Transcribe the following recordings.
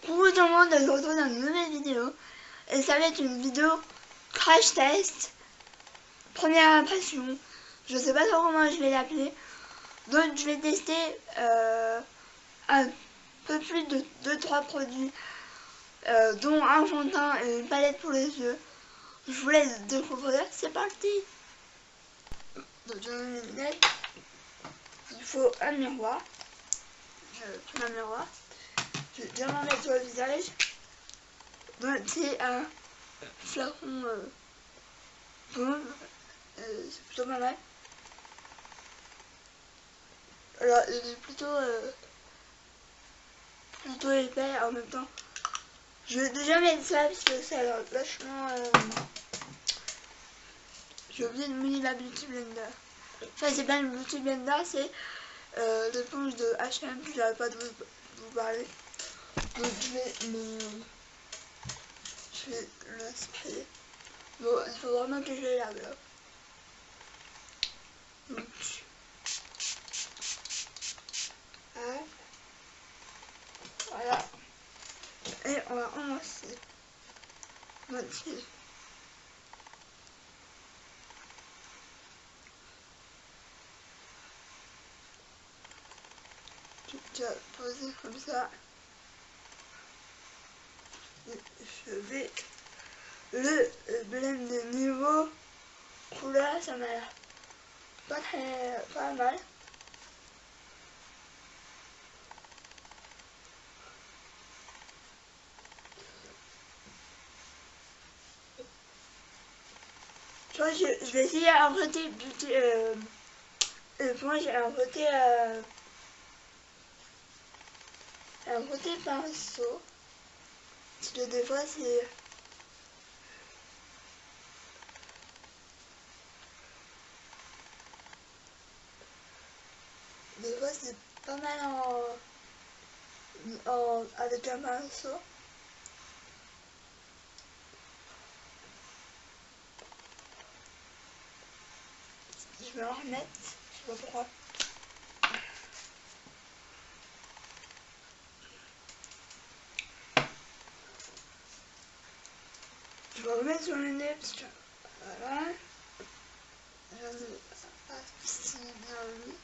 Coucou tout le monde, je vous retrouve dans une nouvelle vidéo. Et ça va être une vidéo crash test. Première impression. Je sais pas trop comment je vais l'appeler. Donc je vais tester un peu plus de 2-3 produits. Dont un fond de teint et une palette pour les yeux. Je vous laisse découvrir, c'est parti. Donc j'ai mes lunettes. Il faut un miroir. Je prends un miroir. Je vais bien m'en mettre sur le visage. Donc c'est un flacon jaune. C'est plutôt pas mal. Alors il est plutôt épais en même temps. Je vais déjà mettre ça parce que ça a l'air vachement. J'ai oublié de mettre la Beauty Blender. Enfin c'est pas une Beauty Blender, c'est l'éponge de H&M que j'arrête pas de vous parler. Donc je vais le sprayer. Bon, il faut vraiment que je les lave là. Donc, voilà. Et on va commencer. Voici. Je vais poser comme ça. Et je vais le blend de niveau couleur, ça m'a l'air pas mal. Je crois que je vais essayer un côté beauty, moi j'ai un côté pinceau. Parce que des fois c'est pas mal avec un pinceau. Je vais en remettre, je sais pas pourquoi. Je vais remettre sur le nez parce que voilà. Je ne sais pas si bien mis.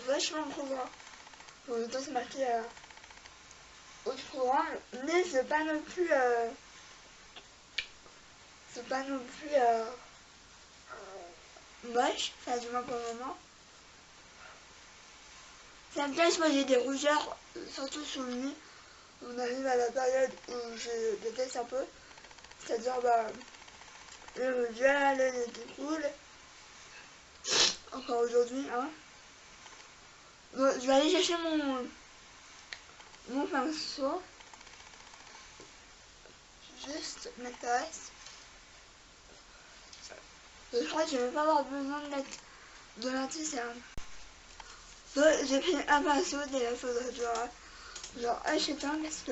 Vachement courant. En même temps c'est marqué haute courant, mais c'est pas non plus moche, enfin du moins pour le moment. Ça me cache, moi j'ai des rougeurs, surtout sous le nez. On arrive à la période où je déteste un peu, c'est-à-dire le gel, le nez qui coule. Encore aujourd'hui, hein. Bon, je vais aller chercher mon pinceau. Juste mettre le reste. Je crois que je vais pas avoir besoin de mettre de l'anti-cerne. Bon, j'ai pris un pinceau, et là faudrait genre acheter un parce que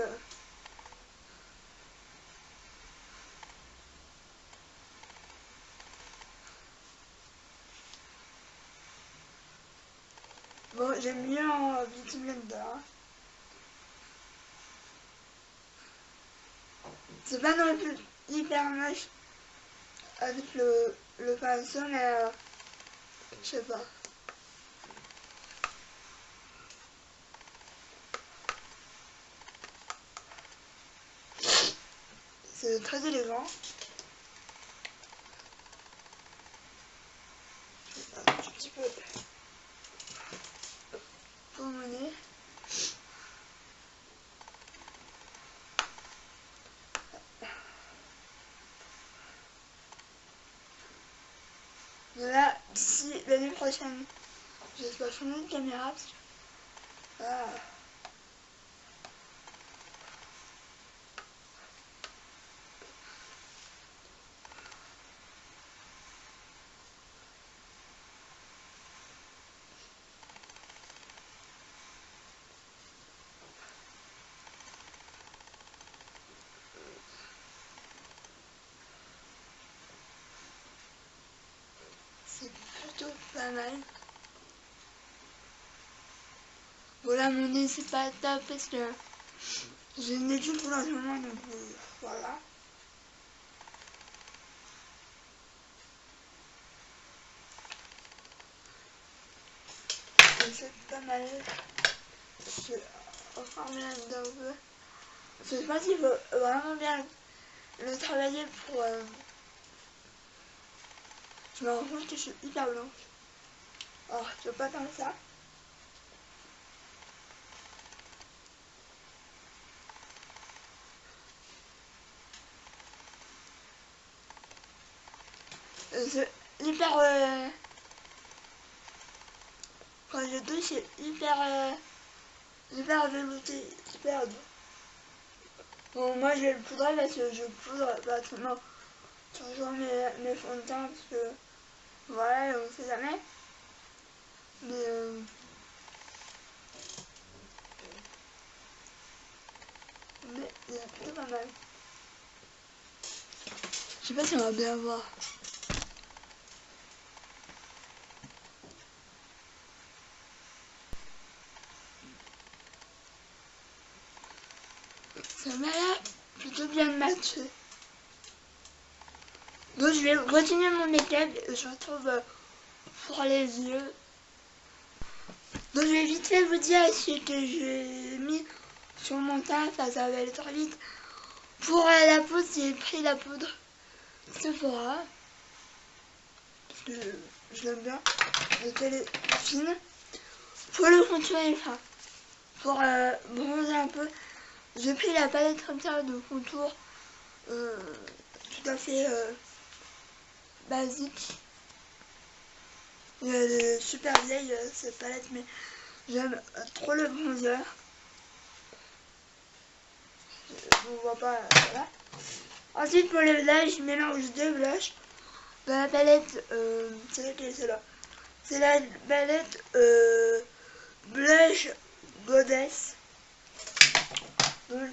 bon, j'aime mieux en Beauty Blender. C'est pas non plus hyper moche avec le pinceau, mais je sais pas. C'est très élégant. Un petit peu pour mon nez. Mais là, d'ici l'année prochaine, j'espère changer de caméra parce que plutôt pas mal. Voilà, mon nez c'est pas top parce que j'ai une étude pour en ce moment, donc voilà. C'est pas mal. Je reforme là-dedans un peu. Je pense qu'il faut vraiment bien le travailler pour... Je me rends compte que je suis hyper blanche. Alors, je veux pas comme ça. C'est hyper... Quand je touche, c'est hyper velouté, hyper doux. Bon, moi je vais le poudrer parce que je poudre pratiquement toujours mes fonds de teint parce que voilà, on sait jamais. Mais c'est plutôt pas mal. Je sais pas si on va bien voir. Ça m'a l'air plutôt bien matché. Donc je vais continuer mon make-up et je retrouve pour les yeux. Donc je vais vite fait vous dire ce que j'ai mis sur mon teint, ça va aller très vite. Pour la poudre, j'ai pris la poudre Sephora. Parce que je l'aime bien. Elle est fine. Pour le contour et fin. Pour bronzer un peu, j'ai pris la palette comme ça de contour tout à fait basique. Elle est super vieille cette palette, mais j'aime trop le bronzer. Je ne vois pas, voilà. Ensuite pour les blushs, je mélange deux blushs de la palette, c'est laquelle c'est là? C'est la palette Blush Goddess. Donc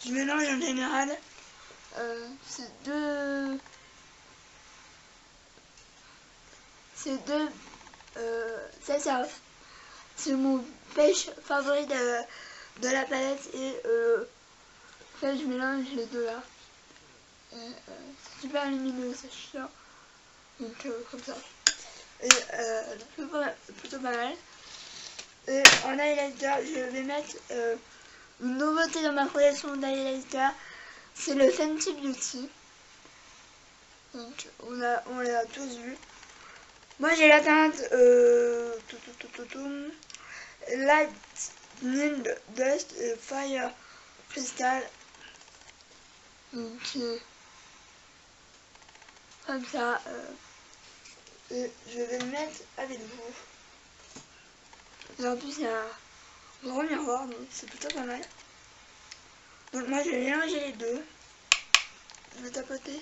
je mélange en général ces deux ça c'est mon pêche favori de la palette et là je mélange les deux là. C'est super lumineux, c'est chiant. Donc comme ça. Et plutôt pas mal. Et en highlighter, je vais mettre une nouveauté dans ma collection d'highlighter. C'est le Fenty Beauty. Donc on l'a tous vu. Moi j'ai la teinte Lightning Dust et Fire Crystal. Donc comme ça. Et je vais le mettre avec vous. Et en plus il y a un grand miroir, donc c'est plutôt pas mal. Donc moi je vais mélanger les deux. Je vais tapoter.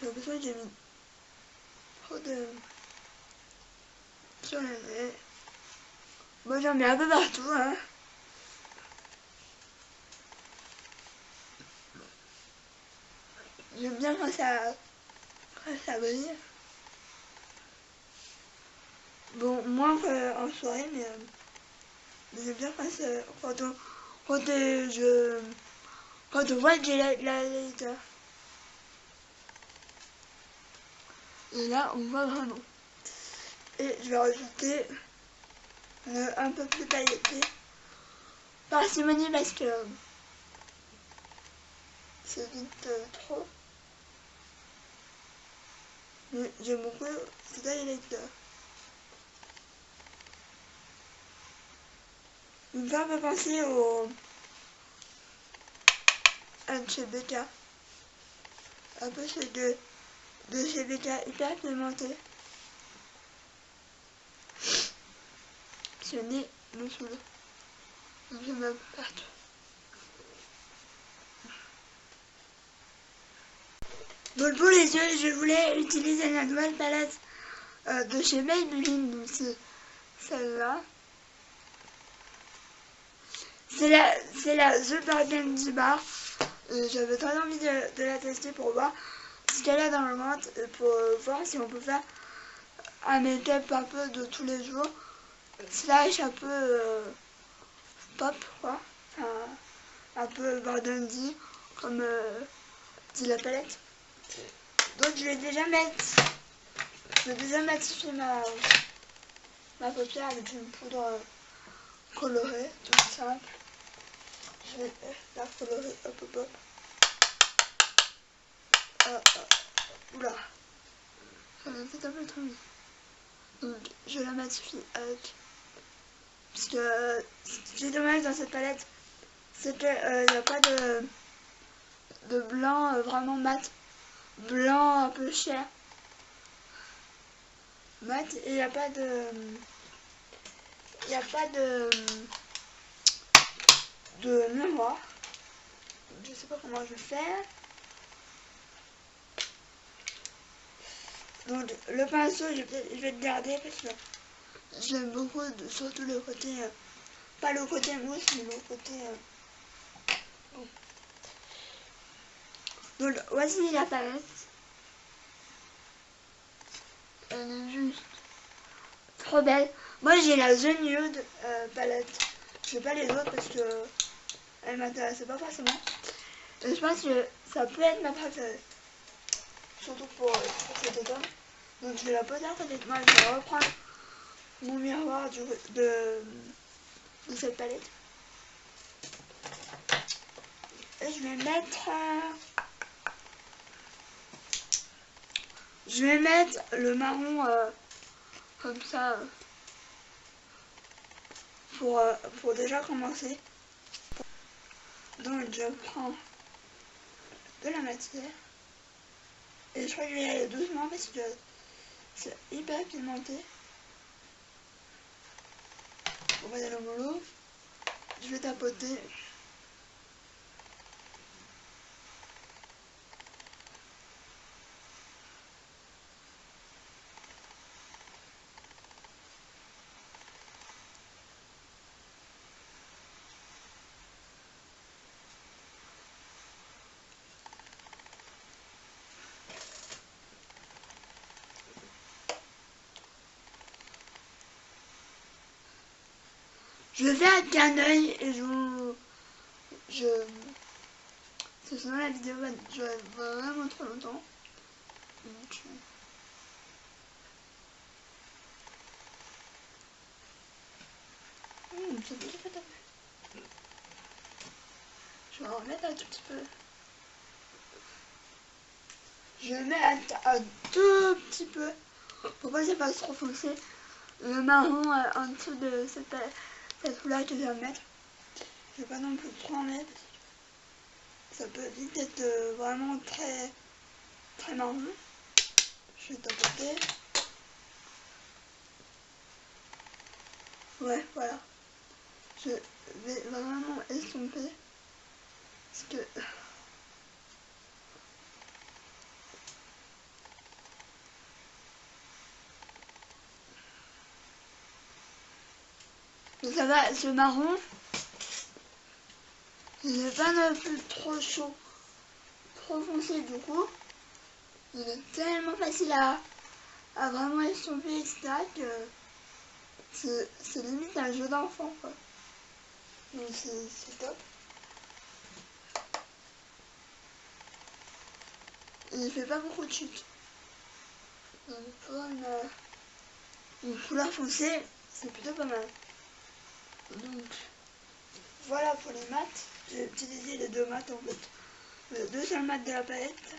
J'ai l'impression que j'ai mis trop de sur le nez. Moi j'en mets un peu partout, hein. J'aime bien quand ça brille. Bon, moins en soirée, mais j'aime bien quand on voit que j'ai la highlighter. Et là, on voit vraiment. Et je vais rajouter un peu plus pailleté parcimonie parce que c'est vite trop. Mais j'aime beaucoup cet highlighter. Il me fait un peu penser à de chez BK. Un peu chez de chez BK hyper pigmenté. Ce nez me saoule. Donc je me partout. Donc pour les yeux, je voulais utiliser la nouvelle palette de chez Maybelline. Donc c'est celle-là. C'est C'est la The Burgundy Bar. J'avais très envie de la tester pour voir ce qu'elle a dans le ventre, pour voir si on peut faire un make-up un peu de tous les jours, slash un peu pop quoi, enfin, un peu Burgundy comme dit la palette. Donc je vais déjà matifier ma paupière avec une poudre colorée, toute simple. Je vais la colorer, hop hop hop. Oula, ça m'a fait un peu trop. Donc je la matifie avec. Parce que ce qui est dommage dans cette palette, c'est qu'il n'y a pas de blanc vraiment mat. Blanc un peu cher. Mat, et il n'y a pas de. Il n'y a pas de miroir. Je sais pas comment je vais faire. Donc le pinceau, je vais le garder parce que j'aime beaucoup, surtout le côté, pas le côté mousse, mais le côté... bon. Donc voici la palette. Elle est juste trop belle. Moi j'ai la The Nude palette. Je sais pas les autres parce que elle m'intéressait pas forcément. Et je pense que ça peut être ma préférée. Surtout pour cet automne. Donc je vais la poser à côté de moi. Je vais reprendre mon miroir de cette palette. Et je vais mettre le marron comme ça pour déjà commencer. Donc je prends de la matière et je crois que je vais y aller doucement parce que c'est hyper pigmenté. On va y aller au mollo. Je vais tapoter. Je vais faire avec un œil et parce que sinon la vidéo va durer vraiment trop longtemps. Donc, c'est tout fait. Je vais en remettre un tout petit peu. Je vais mettre un tout petit peu pour pas que ça fasse trop foncé le marron en dessous de cette couleur que je viens de mettre. Je vais pas non plus trop en mettre. Ça peut vite être vraiment très très marron. Je vais tapoter. Ouais, voilà. Je vais vraiment estomper. Parce que ça va, ce marron, il n'est pas non plus trop chaud, trop foncé du coup. Il est tellement facile à vraiment estomper, etc. que c'est limite un jeu d'enfant, quoi. Donc c'est top. Et il fait pas beaucoup de chute. Donc pour une couleur foncée, c'est plutôt pas mal. Donc voilà pour les mats. J'ai utilisé les deux mats en fait. Les deux seuls mats de la palette.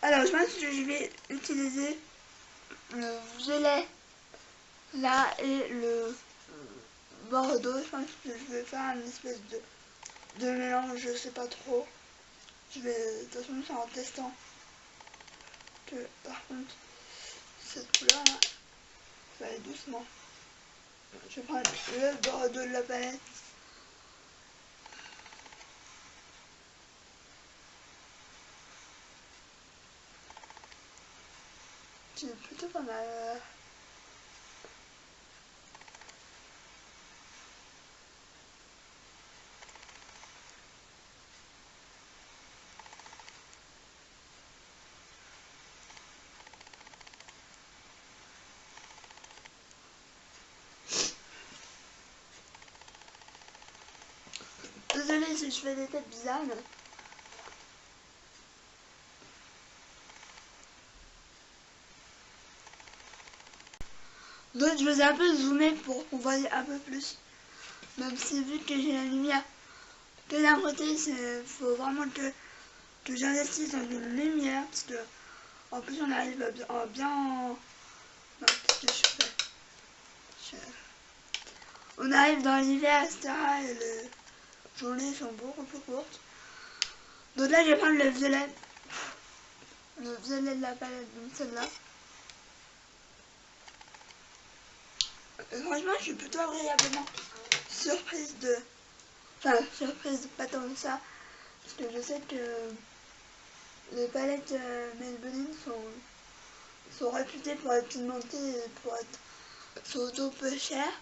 Alors je pense que je vais utiliser le violet là et le bordeaux. Je pense que je vais faire une espèce de mélange, je sais pas trop. Je vais, de toute façon c'est en testant que par contre cette couleur là, ça va aller doucement. Je vais prendre le bordeaux de la palette. C'est plutôt pas mal. désolée si je fais des têtes bizarres, mais... Donc je vais un peu zoomer pour qu'on voit un peu plus. Même si vu que j'ai la lumière que d'un côté, il faut vraiment que j'investisse dans une lumière. Parce que en plus on arrive à bien... Non, qu'est-ce que je fais? On arrive dans l'hiver, etc. Et les journées sont beaucoup plus courtes. Donc là je vais prendre le violet. Le violet de la palette, donc celle-là. Franchement, je suis plutôt agréablement surprise de... Enfin, surprise, pas tant que ça. Parce que je sais que les palettes Maybelline sont réputées pour être pigmentées et pour être surtout peu chères.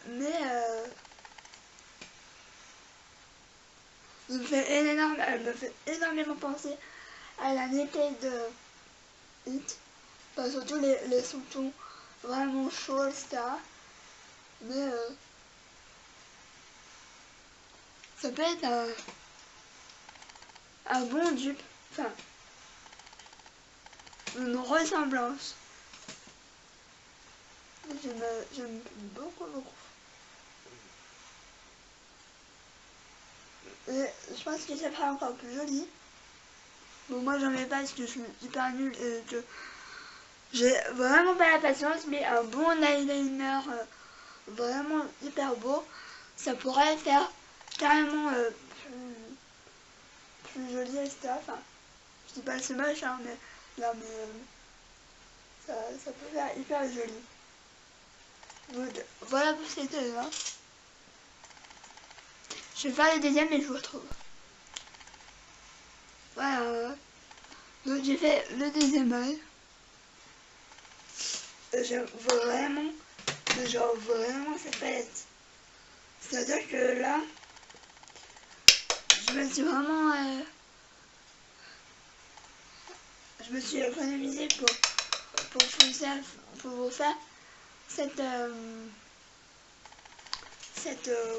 Mais elle me fait énormément penser à la Naked It. Enfin, surtout les sous-tons vraiment chauds, etc. Mais ça peut être un bon dupe. Enfin, une ressemblance. J'aime beaucoup. Et je pense que ça fera encore plus joli. Bon, moi j'en mets pas parce que je suis hyper nulle et que j'ai vraiment pas la patience, mais un bon eyeliner vraiment hyper beau, ça pourrait faire carrément plus joli, etc. Enfin, je dis pas que c'est moche, hein, mais là, ça peut faire hyper joli. Donc voilà pour ces deux-là. Je vais faire le deuxième et je vous retrouve. Voilà. Donc j'ai fait le deuxième œil. J'aime vraiment, cette palette. C'est-à-dire que là, je me suis vraiment... je me suis économisée pour vous faire cette...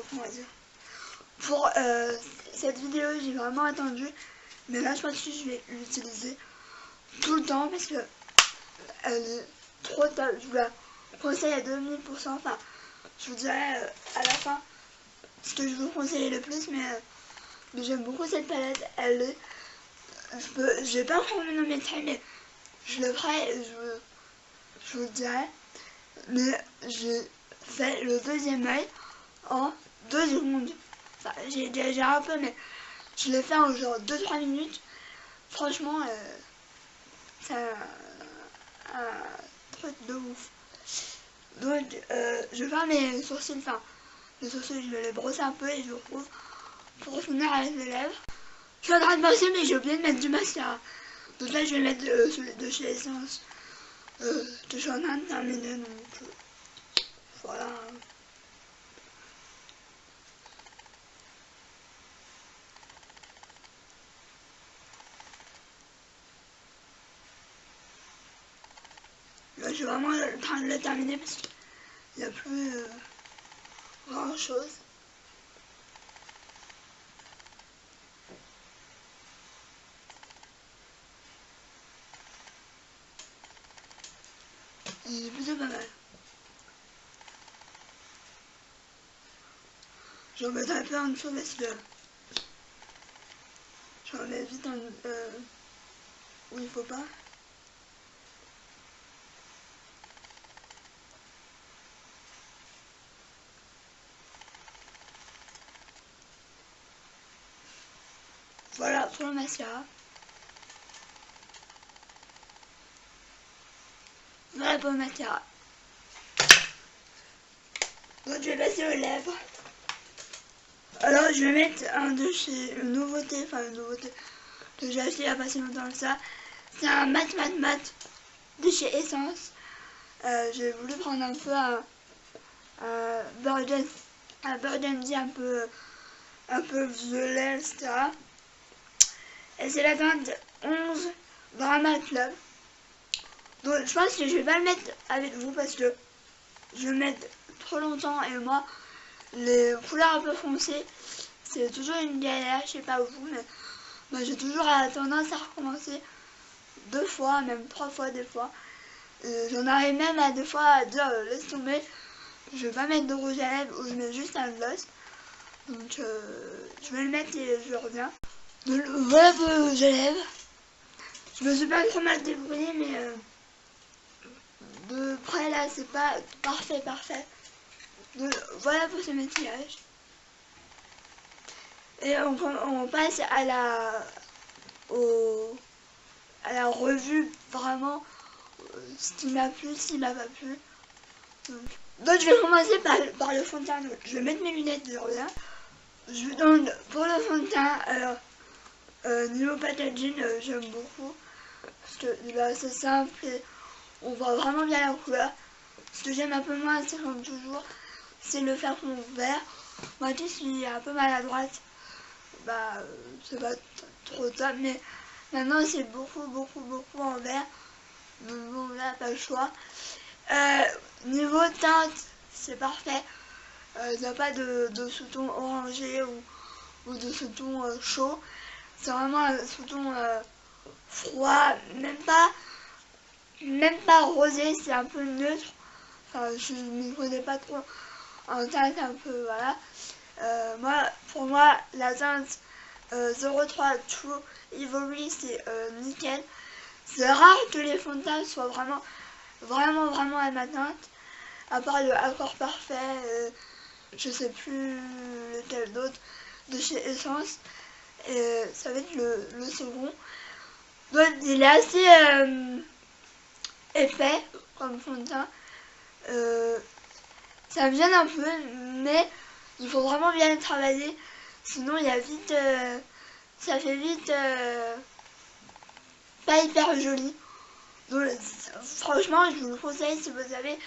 comment dire, pour cette vidéo, j'ai vraiment attendu, mais là je pense que je vais l'utiliser tout le temps parce que elle est trop top. Je vous la conseille à 2000%. Enfin, je vous dirai à la fin ce que je vous conseille le plus, mais j'aime beaucoup cette palette. Elle est, je vais pas encore me nommer de mais je le ferai et je vous le dirai. Mais j'ai fait le deuxième œil en 2 secondes. Enfin, j'ai déjà un peu, mais je l'ai fait en genre 2-3 minutes. Franchement, c'est un truc de ouf. Donc, je vais faire mes sourcils. Enfin, les sourcils, je vais les brosser un peu et je vous retrouve pour finir avec les lèvres. Je suis en train de brosser, mais j'ai oublié de mettre du mascara. Donc là, je vais mettre celui de chez Essence. Je suis en train de terminer, donc voilà. Là, je suis vraiment en train de le terminer parce qu'il n'y a plus grand chose. Il est plutôt pas mal. J'en mettrai un peu en dessous parce que j'en mets vite où il faut pas. Voilà pour le mascara. Voilà pour le mascara. Donc je vais passer aux lèvres. Alors je vais mettre un de chez une nouveauté que j'ai acheté il y a pas si longtemps que ça. C'est un mat de chez Essence. J'ai voulu prendre un peu un burgundy un peu violet, etc. Et c'est la teinte 11 Drama Club. Donc je pense que je vais pas le mettre avec vous parce que je vais le mettre trop longtemps et moi les couleurs un peu foncées c'est toujours une galère, je sais pas vous, mais moi j'ai toujours tendance à recommencer 2 fois, même 3 fois des fois. J'en arrive même à des fois à dire laisse tomber, je vais pas mettre de rouge à lèvres ou je mets juste un gloss. Donc je vais le mettre et je reviens. Donc, voilà pour le rouge à lèvres. Je me suis pas trop mal débrouillée, mais de près là c'est pas parfait. Donc, voilà pour ce maquillage. Et on passe à la revue vraiment ce qui m'a plu, ce qui m'a pas plu. Donc je vais commencer par le fond de teint. Je vais mettre mes lunettes, je reviens. Donc pour le fond de teint, alors niveau packaging, j'aime beaucoup parce que il est assez simple et on voit vraiment bien la couleur. Ce que j'aime un peu moins, c'est comme toujours, c'est le faire fond vert. Moi qui suis un peu maladroite, bah c'est pas trop top, mais maintenant c'est beaucoup en vert. Donc bon là pas le choix. Niveau teinte, c'est parfait. Il n'y a pas de sous-ton orangé ou de sous-ton chaud. C'est vraiment un sous-ton froid, même pas rosé, c'est un peu neutre. Enfin, je ne m'y connais pas trop en teinte, un peu, voilà. Pour moi, la teinte 03 True Ivory, c'est nickel. C'est rare que les fonds de teint soient vraiment à ma teinte. À part le Accord Parfait, je sais plus lequel d'autre, de chez Essence. Et ça va être le second. Donc il est assez épais comme fond de teint. Ça me gêne un peu, mais il faut vraiment bien le travailler. Sinon il y a vite, ça fait vite pas hyper joli. Donc franchement je vous le conseille si vous avez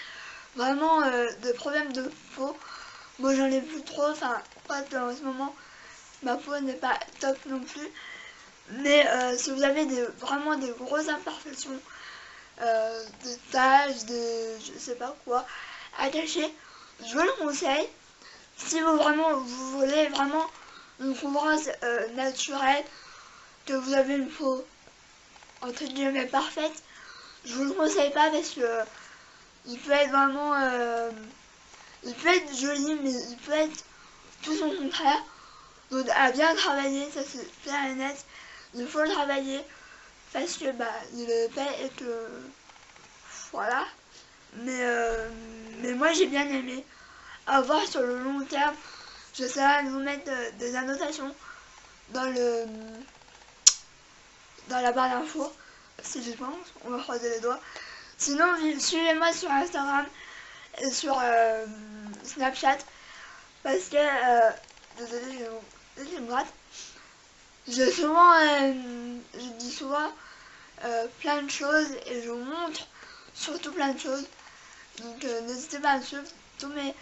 vraiment des problèmes de peau. Moi j'en ai plus trop, enfin en ce moment ma peau n'est pas top non plus. Mais si vous avez vraiment des grosses imperfections, des taches, je sais pas quoi, à cacher, je vous le conseille. Si vous voulez vraiment une couvrance naturelle, que vous avez une peau entre guillemets parfaite, je vous le conseille pas parce que il peut être vraiment il peut être joli, mais il peut être tout son contraire. Donc à bien travailler, ça c'est clair et net. Il faut le travailler parce que bah il est épais et que voilà. Mais moi j'ai bien aimé. À voir sur le long terme, j'essaierai de vous mettre des annotations dans la barre d'infos. Si j'y pense, on va croiser les doigts. Sinon, suivez-moi sur Instagram et sur Snapchat parce que désolé, je me gratte. Je dis souvent plein de choses et je vous montre surtout plein de choses. Donc n'hésitez pas à me suivre. Tous mes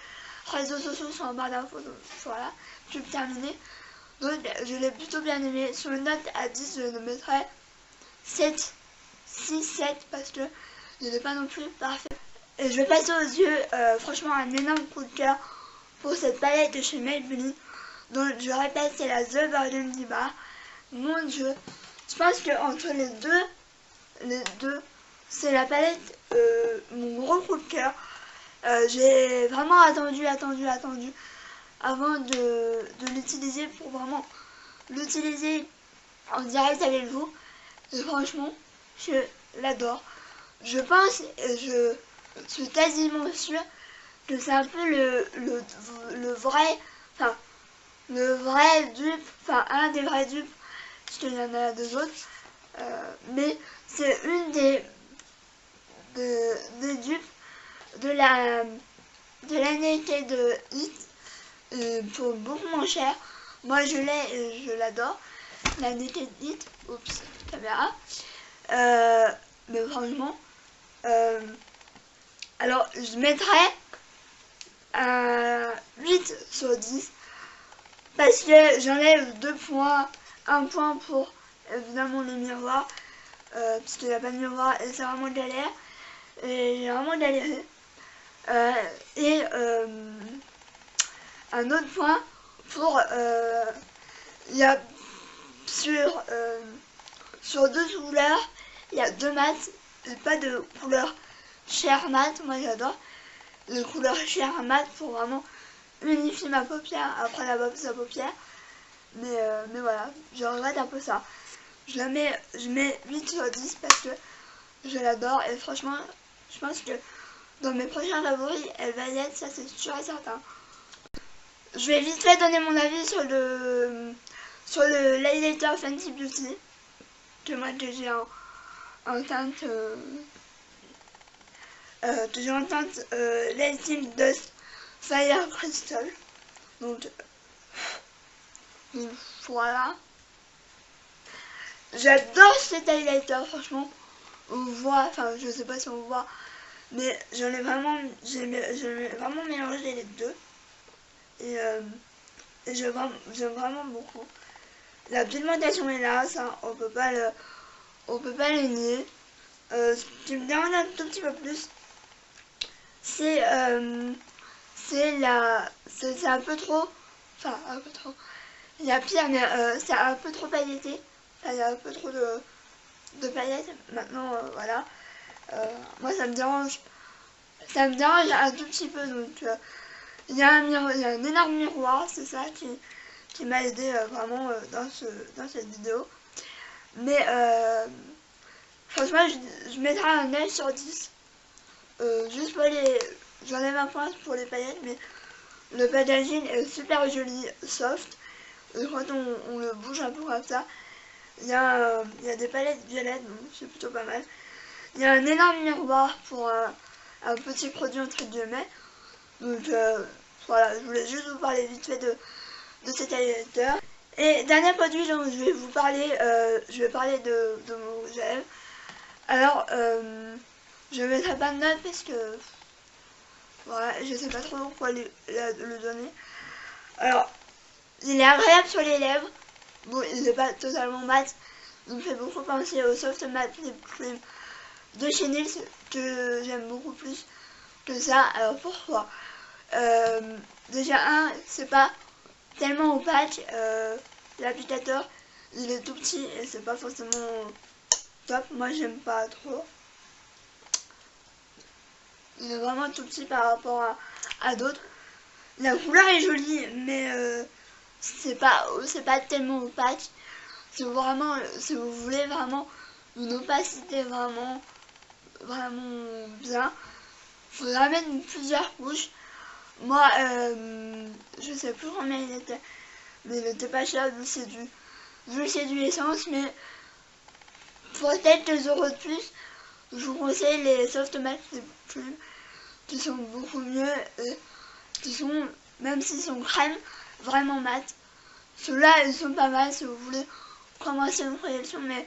réseaux sociaux sont en barre d'infos. Donc voilà, je vais terminer. Donc je l'ai plutôt bien aimé. Sur une note à 10, je le mettrai 7, 6, 7 parce que je n'ai pas non plus parfait. Et je vais passer aux yeux, franchement un énorme coup de cœur pour cette palette de chez Maybelline. Donc je répète, c'est la The Burgundy Bar. Mon dieu, je pense que entre les deux, c'est la palette, mon gros coup de cœur. J'ai vraiment attendu avant de l'utiliser pour vraiment l'utiliser en direct avec vous. Et franchement, je l'adore. Je pense, je suis quasiment sûre que c'est un peu le vrai, enfin le vrai dupe, enfin un des vrais dupes, parce qu'il y en a deux autres, mais c'est une des dupes de l'année de Hit, pour beaucoup moins cher. Moi je l'ai et je l'adore, la Naked Hit, oups, caméra, mais franchement, alors je mettrais un 8 sur 10 parce que j'enlève 2 points, 1 point pour évidemment le miroir, parce qu'il n'y a pas de miroir et c'est vraiment galère, et j'ai vraiment galéré. Et un autre point pour il y a sur 2 couleurs, il y a 2 mats, et pas de couleur chair mat. Moi j'adore les couleurs chair mat pour vraiment unifier ma paupière après la base de paupière. Mais voilà, je regrette un peu ça. Je mets 8 sur 10 parce que je l'adore et franchement, je pense que dans mes prochains favoris, elle va y être, ça c'est sûr et certain. Je vais vite fait donner mon avis sur le l'highlighter Fenty Beauty. Que moi que j'ai en teinte Lighting Dust Fire Crystal. Donc voilà. J'adore cet highlighter, franchement. On voit, enfin je sais pas si on voit, mais j'ai vraiment mélangé les deux. Et j'aime vraiment beaucoup. La pigmentation est là, ça on peut pas le nier. Ce qui me dérange un tout petit peu plus, c'est un peu trop, enfin un peu trop. Il y a pire, mais c'est un peu trop pailleté. Enfin, il y a un peu trop de paillettes. Maintenant, voilà. Moi, ça me dérange un tout petit peu. Donc, il y a un énorme miroir, c'est ça qui m'a aidé vraiment dans cette vidéo. Mais franchement, je mettrai un 9 sur 10. Juste pour j'enlève un point pour les paillettes, mais le packaging est super joli, soft. Et quand on le bouge un peu comme ça, il y a des palettes violettes, donc c'est plutôt pas mal. Il y a un énorme miroir pour un petit produit entre guillemets. Donc voilà, je voulais juste vous parler vite fait de cet highlighter. Et dernier produit dont je vais vous parler, de mon rouge à lèvres. Alors, je ne mettrai pas de note parce que voilà, je sais pas trop quoi le donner. Alors, il est agréable sur les lèvres. Bon, il n'est pas totalement mat. Il me fait beaucoup penser au Soft Matte Lip Cream de chez Nils, que j'aime beaucoup plus que ça. Alors pourquoi? Déjà c'est pas tellement opaque. L'applicateur, il est tout petit et c'est pas forcément top. Moi j'aime pas trop. Il est vraiment tout petit par rapport à d'autres. La couleur est jolie, mais c'est pas tellement opaque. Si vous voulez vraiment une opacité vraiment bien, il faudra mettre plusieurs couches. Moi, je sais plus combien il était, mais il n'était pas cher vu que c'est du essence, mais pour quelques euros de plus, je vous conseille les Soft Matte Lip Cream qui sont beaucoup mieux et qui sont, même s'ils sont crème, vraiment mat. Ceux-là, ils sont pas mal si vous voulez commencer une projection, mais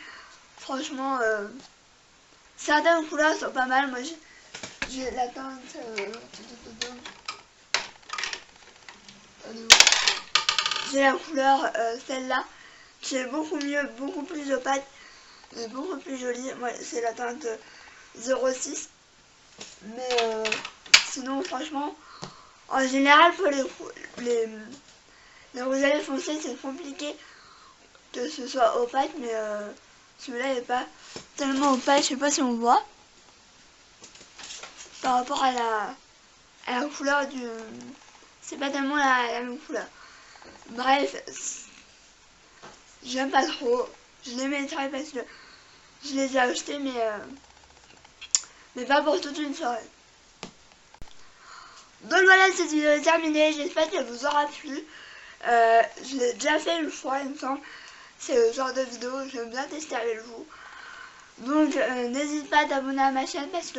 franchement, certaines couleurs sont pas mal. Moi, j'ai la teinte j'ai la couleur celle-là qui est beaucoup mieux, beaucoup plus opaque et beaucoup plus jolie. Moi, c'est la teinte 06. Mais sinon, franchement, en général, pour les rouges à lèvres foncés, c'est compliqué que ce soit opaque, mais celui-là n'est pas tellement opaque. Je sais pas si on voit par rapport à la couleur du. C'est pas tellement la même couleur. Bref, j'aime pas trop. Je les mettrai parce que je les ai achetés, mais pas pour toute une soirée. Donc voilà, cette vidéo est terminée. J'espère qu'elle vous aura plu. Je l'ai déjà fait une fois, il me semble. C'est le genre de vidéo que j'aime bien tester avec vous. Donc n'hésite pas à t'abonner à ma chaîne parce que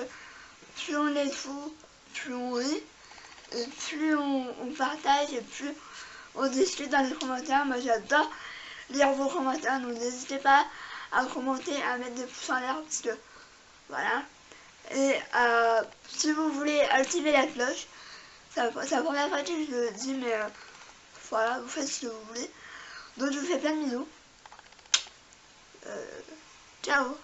plus on est fou, plus on rit, et plus on partage et plus on discute dans les commentaires. Moi j'adore lire vos commentaires, donc n'hésitez pas à commenter, à mettre des pouces en l'air parce que voilà. Et si vous voulez activer la cloche, c'est la première fois que je le dis, mais voilà, vous faites ce que vous voulez. Donc je vous fais plein de bisous. Ciao.